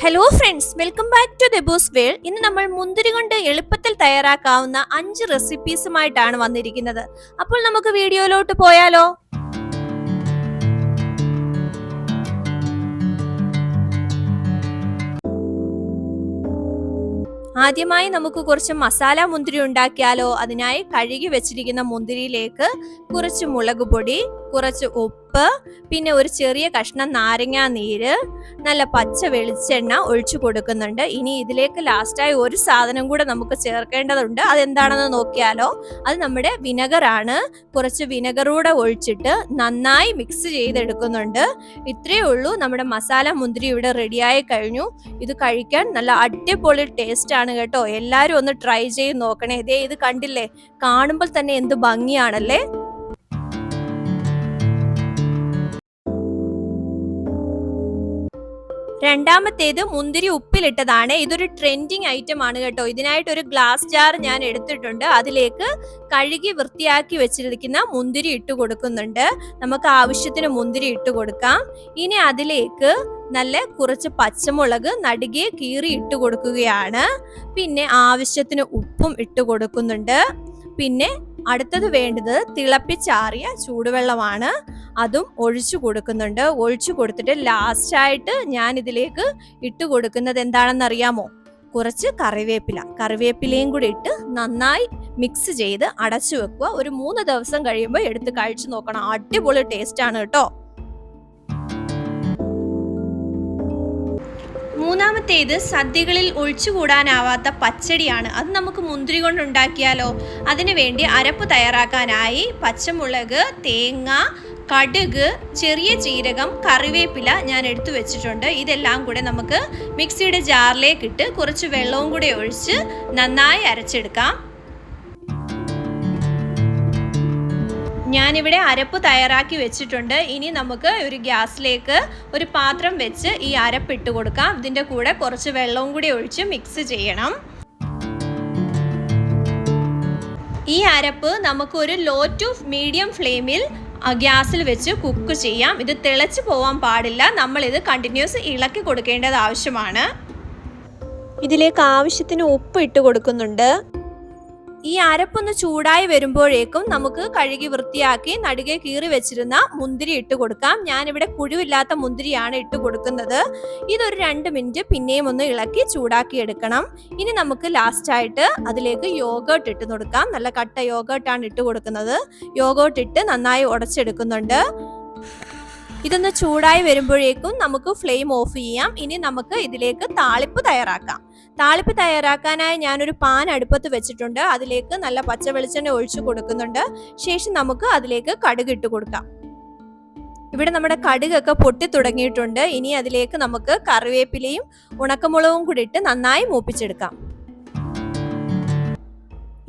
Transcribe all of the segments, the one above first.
Hello friends, welcome back to ദെബൂസ് world. ഇന്ന് നമ്മൾ മുന്തിരി കൊണ്ട് എളുപ്പത്തിൽ തയ്യാറാക്കാവുന്ന 5 റെസിപ്പീസുമായിട്ടാണ് വന്നിരിക്കുന്നത്. അപ്പോൾ നമുക്ക് വീഡിയോയിലോട്ട് പോയാലോ? ആദ്യമായി നമുക്ക് കുറച്ച് മസാല മുന്തിരി ഉണ്ടാക്കിയാലോ. അതിനായി കഴുകി വെച്ചിരിക്കുന്ന മുന്തിരിയിലേക്ക് കുറച്ച് മുളക് പൊടി, കുറച്ച് ഉപ്പ്, പിന്നെ ഒരു ചെറിയ കഷ്ണം നാരങ്ങാ നീര്, നല്ല പച്ച വെളിച്ചെണ്ണ ഒഴിച്ചു കൊടുക്കുന്നുണ്ട്. ഇനി ഇതിലേക്ക് ലാസ്റ്റായി ഒരു സാധനം കൂടെ നമുക്ക് ചേർക്കേണ്ടതുണ്ട്. അതെന്താണെന്ന് നോക്കിയാലോ. അത് നമ്മുടെ വിനെഗറാണ്. കുറച്ച് വിനെഗറൂടെ ഒഴിച്ചിട്ട് നന്നായി മിക്സ് ചെയ്തെടുക്കുന്നുണ്ട്. ഇത്രയേ ഉള്ളൂ, നമ്മുടെ മസാല മുന്തിരി ഇവിടെ റെഡിയായി കഴിഞ്ഞു. ഇത് കഴിക്കാൻ നല്ല അടിപൊളി ടേസ്റ്റ് ആണ് കേട്ടോ. എല്ലാരും ഒന്ന് ട്രൈ ചെയ്ത് നോക്കണേ. ഇത് കണ്ടില്ലേ, കാണുമ്പോൾ തന്നെ എന്ത് ഭംഗിയാണല്ലേ. രണ്ടാമത്തേത് മുന്തിരി ഉപ്പിലിട്ടതാണ്. ഇതൊരു ട്രെൻഡിങ് ഐറ്റം ആണ് കേട്ടോ. ഇതിനായിട്ട് ഒരു ഗ്ലാസ് ജാർ ഞാൻ എടുത്തിട്ടുണ്ട്. അതിലേക്ക് കഴുകി വൃത്തിയാക്കി വെച്ചിരിക്കുന്ന മുന്തിരി ഇട്ട് കൊടുക്കുന്നുണ്ട്. നമുക്ക് ആവശ്യത്തിന് മുന്തിരി ഇട്ട് കൊടുക്കാം. ഇനി അതിലേക്ക് നല്ല കുറച്ച് പച്ചമുളക് നടുകെ കീറി ഇട്ട് കൊടുക്കുകയാണ്. പിന്നെ ആവശ്യത്തിന് ഉപ്പും ഇട്ട് കൊടുക്കുന്നുണ്ട്. പിന്നെ അടുത്തത് വേണ്ടത് തിളപ്പിച്ചാറിയ ചൂടുവെള്ളമാണ്. അതും ഒഴിച്ചു കൊടുക്കുന്നുണ്ട്. ഒഴിച്ചു കൊടുത്തിട്ട് ലാസ്റ്റായിട്ട് ഞാൻ ഇതിലേക്ക് ഇട്ട് കൊടുക്കുന്നത് എന്താണെന്ന് അറിയാമോ? കുറച്ച് കറിവേപ്പിലയും കൂടി ഇട്ട് നന്നായി മിക്സ് ചെയ്ത് അടച്ചു വെക്കുക. ഒരു 3 ദിവസം കഴിയുമ്പോൾ എടുത്ത് കഴിച്ചു നോക്കണം. അടിപൊളി ടേസ്റ്റ് ആണ് കേട്ടോ. മൂന്നാമത്തേത് സദ്യകളിൽ ഒഴിച്ചുകൂടാനാവാത്ത പച്ചടിയാണ്. അത് നമുക്ക് മുന്തിരി കൊണ്ട് ഉണ്ടാക്കിയാലോ. അതിനുവേണ്ടി അരപ്പ് തയ്യാറാക്കാനായി പച്ചമുളക്, തേങ്ങ, കടുക്, ചെറിയ ജീരകം, കറിവേപ്പില ഞാൻ എടുത്തു വെച്ചിട്ടുണ്ട്. ഇതെല്ലാം കൂടെ നമുക്ക് മിക്സിയുടെ ജാറിലേക്ക് ഇട്ട് കുറച്ച് വെള്ളവും കൂടെ ഒഴിച്ച് നന്നായി അരച്ചെടുക്കാം. ഞാനിവിടെ അരപ്പ് തയ്യാറാക്കി വെച്ചിട്ടുണ്ട്. ഇനി നമുക്ക് ഒരു ഗ്യാസിലേക്ക് ഒരു പാത്രം വെച്ച് ഈ അരപ്പ് ഇട്ട് കൊടുക്കാം. ഇതിൻ്റെ കൂടെ കുറച്ച് വെള്ളവും കൂടി ഒഴിച്ച് മിക്സ് ചെയ്യണം. ഈ അരപ്പ് നമുക്കൊരു ലോ ടു മീഡിയം ഫ്ലെയിമിൽ ഗ്യാസിൽ വെച്ച് കുക്ക് ചെയ്യാം. ഇത് തിളച്ച് പോവാൻ പാടില്ല. നമ്മളിത് കണ്ടിന്യൂസ് ഇളക്കി കൊടുക്കേണ്ടത് ആവശ്യമാണ്. ഇതിലേക്ക് ആവശ്യത്തിന് ഉപ്പ് ഇട്ട് കൊടുക്കുന്നുണ്ട്. ഈ അരപ്പൊന്ന് ചൂടായി വരുമ്പോഴേക്കും നമുക്ക് കഴുകി വൃത്തിയാക്കി നടുകെ കീറി വെച്ചിരുന്ന മുന്തിരി ഇട്ട് കൊടുക്കാം. ഞാനിവിടെ പുഴുവില്ലാത്ത മുന്തിരിയാണ് ഇട്ട് കൊടുക്കുന്നത്. ഇതൊരു 2 മിനിറ്റ് പിന്നെയും ഒന്ന് ഇളക്കി ചൂടാക്കി എടുക്കണം. ഇനി നമുക്ക് ലാസ്റ്റായിട്ട് അതിലേക്ക് യോഗേർട്ട് ഇട്ട് കൊടുക്കാം. നല്ല കട്ട യോഗേർട്ടാണ് ഇട്ട് കൊടുക്കുന്നത്. യോഗേർട്ട് ഇട്ട് നന്നായി ഉടച്ചെടുക്കുന്നുണ്ട്. ഇതൊന്ന് ചൂടായി വരുമ്പോഴേക്കും നമുക്ക് ഫ്ലെയിം ഓഫ് ചെയ്യാം. ഇനി നമുക്ക് ഇതിലേക്ക് താളിപ്പ് തയ്യാറാക്കാം. താളിപ്പ് തയ്യാറാക്കാനായി ഞാനൊരു പാൻ അടുപ്പത്ത് വെച്ചിട്ടുണ്ട്. അതിലേക്ക് നല്ല പച്ച വെളിച്ചെണ്ണ ഒഴിച്ചു കൊടുക്കുന്നുണ്ട്. ശേഷം നമുക്ക് അതിലേക്ക് കടുക് ഇട്ട് കൊടുക്കാം. ഇവിടെ നമ്മുടെ കടുകൊക്കെ പൊട്ടി തുടങ്ങിയിട്ടുണ്ട്. ഇനി അതിലേക്ക് നമുക്ക് കറിവേപ്പിലയും ഉണക്കമുളകും കൂടി ഇട്ട് നന്നായി മൂപ്പിച്ചെടുക്കാം.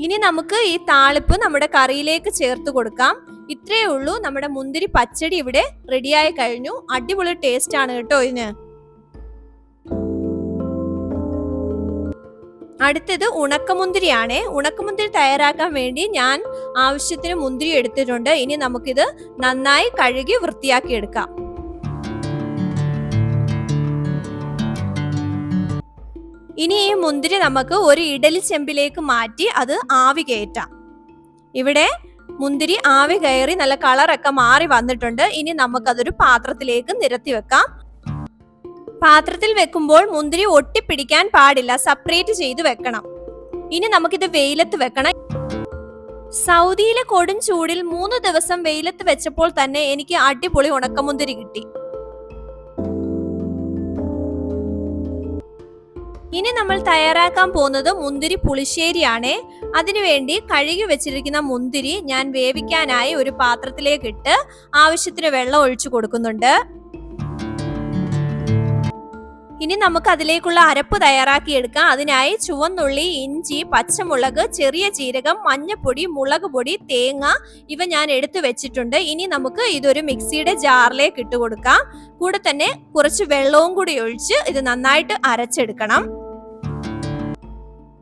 ഇനി നമുക്ക് ഈ താളിപ്പ് നമ്മുടെ കറിയിലേക്ക് ചേർത്ത് കൊടുക്കാം. ഇത്രയേ ഉള്ളൂ, നമ്മുടെ മുന്തിരി പച്ചടി ഇവിടെ റെഡിയായി കഴിഞ്ഞു. അടിപൊളി ടേസ്റ്റ് ആണ് കേട്ടോ ഇതിന്. അടുത്തത് ഉണക്കമുന്തിരിയാണ്. ഉണക്കമുന്തിരി തയ്യാറാക്കാൻ വേണ്ടി ഞാൻ ആവശ്യത്തിന് മുന്തിരി എടുത്തിട്ടുണ്ട്. ഇനി നമുക്കിത് നന്നായി കഴുകി വൃത്തിയാക്കി എടുക്കാം. ഇനി ഈ മുന്തിരി നമുക്ക് ഒരു ഇഡലി ചെമ്പിലേക്ക് മാറ്റി അത് ആവി കയറ്റാം. ഇവിടെ മുന്തിരി ആവി കയറി നല്ല കളറൊക്കെ മാറി വന്നിട്ടുണ്ട്. ഇനി നമുക്കതൊരു പാത്രത്തിലേക്ക് നിരത്തി വെക്കാം. പാത്രത്തിൽ വെക്കുമ്പോൾ മുന്തിരി ഒട്ടിപ്പിടിക്കാൻ പാടില്ല. സെപ്പറേറ്റ് ചെയ്ത് വെക്കണം. ഇനി നമുക്കിത് വെയിലത്ത് വെക്കണം. സൗദിയിലെ കൊടും ചൂടിൽ 3 ദിവസം വെയിലത്ത് വെച്ചപ്പോൾ തന്നെ എനിക്ക് അടിപൊളി ഉണക്കമുന്തിരി കിട്ടി. ഇനി നമ്മൾ തയ്യാറാക്കാൻ പോകുന്നത് മുന്തിരി പുളിശ്ശേരിയാണ്. അതിനുവേണ്ടി കഴുകി വെച്ചിരിക്കുന്ന മുന്തിരി ഞാൻ വേവിക്കാനായി ഒരു പാത്രത്തിലേക്ക് ഇട്ട് ആവശ്യത്തിന് വെള്ളം ഒഴിച്ചു കൊടുക്കുന്നുണ്ട്. ഇനി നമുക്ക് അതിലേക്കുള്ള അരപ്പ് തയ്യാറാക്കിയെടുക്കാം. അതിനായി ചുവന്നുള്ളി, ഇഞ്ചി, പച്ചമുളക്, ചെറിയ ജീരകം, മഞ്ഞപ്പൊടി, മുളക് പൊടി, തേങ്ങ ഇവ ഞാൻ എടുത്തു വെച്ചിട്ടുണ്ട്. ഇനി നമുക്ക് ഇതൊരു മിക്സിയുടെ ജാറിലേക്ക് ഇട്ട് കൊടുക്കാം. കൂടെ തന്നെ കുറച്ച് വെള്ളവും കൂടി ഒഴിച്ച് ഇത് നന്നായിട്ട് അരച്ചെടുക്കണം.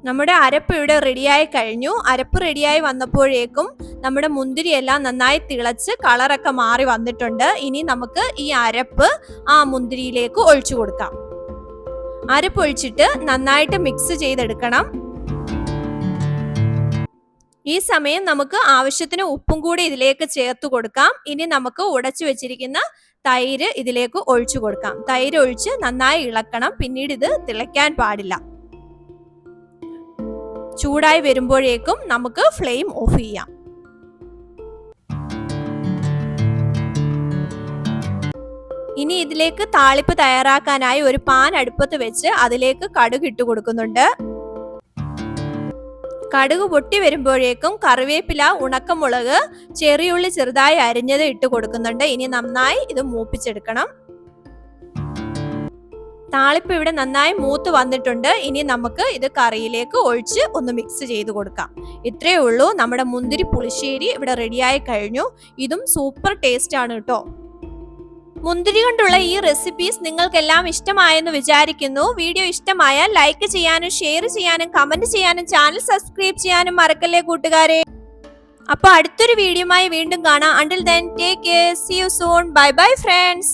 നമ്മുടെ അരപ്പ് ഇവിടെ റെഡിയായി കഴിഞ്ഞു. അരപ്പ് റെഡിയായി വന്നപ്പോഴേക്കും നമ്മുടെ മുന്തിരി എല്ലാം നന്നായി തിളച്ച് കളറൊക്കെ മാറി വന്നിട്ടുണ്ട്. ഇനി നമുക്ക് ഈ അരപ്പ് ആ മുന്തിരിയിലേക്ക് ഒഴിച്ചു കൊടുക്കാം. അരപ്പ് ഒഴിച്ചിട്ട് നന്നായിട്ട് മിക്സ് ചെയ്തെടുക്കണം. ഈ സമയം നമുക്ക് ആവശ്യത്തിന് ഉപ്പും കൂടി ഇതിലേക്ക് ചേർത്ത് കൊടുക്കാം. ഇനി നമുക്ക് ഉടച്ചു വെച്ചിരിക്കുന്ന തൈര് ഇതിലേക്ക് ഒഴിച്ചു കൊടുക്കാം. തൈര് ഒഴിച്ച് നന്നായി ഇളക്കണം. പിന്നീട് ഇത് തിളയ്ക്കാൻ പാടില്ല. ചൂടായി വരുമ്പോഴേക്കും നമുക്ക് ഫ്ലെയിം ഓഫ് ചെയ്യാം. ഇനി ഇതിലേക്ക് താളിപ്പ് തയ്യാറാക്കാനായി ഒരു പാൻ അടുപ്പത്ത് വെച്ച് അതിലേക്ക് കടുക് ഇട്ട് കൊടുക്കുന്നുണ്ട്. കടുക് പൊട്ടി വരുമ്പോഴേക്കും കറിവേപ്പില, ഉണക്കമുളക്, ചെറിയുള്ളി ചെറുതായി അരിഞ്ഞത് ഇട്ട് കൊടുക്കുന്നുണ്ട്. ഇനി നന്നായി ഇത് മൂപ്പിച്ചെടുക്കണം. താളിപ്പ് ഇവിടെ നന്നായി മൂത്ത് വന്നിട്ടുണ്ട്. ഇനി നമുക്ക് ഇത് കറിയിലേക്ക് ഒഴിച്ച് ഒന്ന് മിക്സ് ചെയ്ത് കൊടുക്കാം. ഇത്രയേ ഉള്ളൂ. നമ്മുടെ മുന്തിരി പുളിശ്ശേരി ഇവിടെ റെഡിയായി കഴിഞ്ഞു. ഇതും സൂപ്പർ ടേസ്റ്റ് ആണ് കേട്ടോ. മുന്തിരി കൊണ്ടുള്ള ഈ റെസിപ്പീസ് നിങ്ങൾക്കെല്ലാം ഇഷ്ടമായെന്ന് വിചാരിക്കുന്നു. വീഡിയോ ഇഷ്ടമായാൽ ലൈക്ക് ചെയ്യാനും ഷെയർ ചെയ്യാനും കമന്റ് ചെയ്യാനും ചാനൽ സബ്സ്ക്രൈബ് ചെയ്യാനും മറക്കല്ലേ കൂട്ടുകാരെ. അപ്പോൾ അടുത്തൊരു വീഡിയോയുമായി വീണ്ടും കാണാം. Until then, take care. See you soon. Bye bye friends.